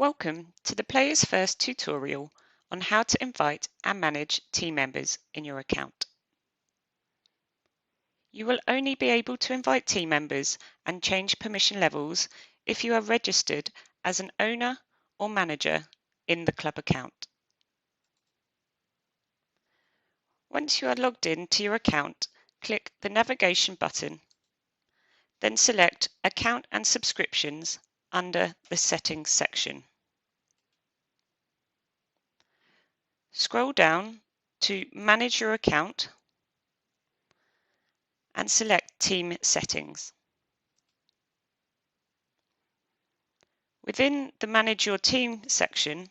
Welcome to the Players First tutorial on how to invite and manage team members in your account. You will only be able to invite team members and change permission levels if you are registered as an owner or manager in the club account. Once you are logged in to your account, click the navigation button, then select Account and Subscriptions under the Settings section. Scroll down to Manage Your Account and select Team Settings. Within the Manage Your Team section,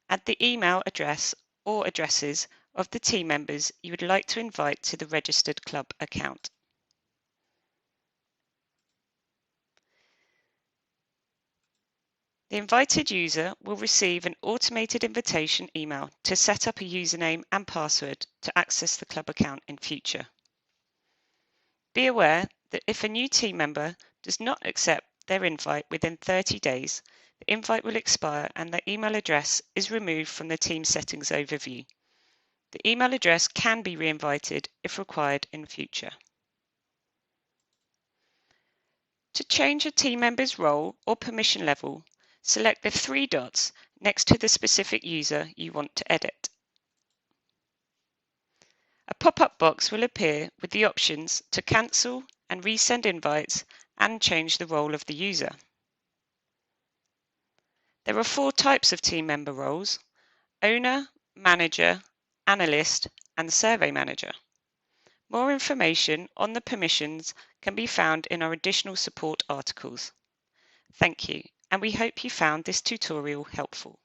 add the email address or addresses of the team members you would like to invite to the registered club account. The invited user will receive an automated invitation email to set up a username and password to access the club account in future. Be aware that if a new team member does not accept their invite within 30 days, the invite will expire and the email address is removed from the team settings overview. The email address can be re-invited if required in future. To change a team member's role or permission level, select the three dots next to the specific user you want to edit. A pop-up box will appear with the options to cancel and resend invites and change the role of the user. There are four types of team member roles: owner, manager, analyst, and survey manager. More information on the permissions can be found in our additional support articles. Thank you, and we hope you found this tutorial helpful.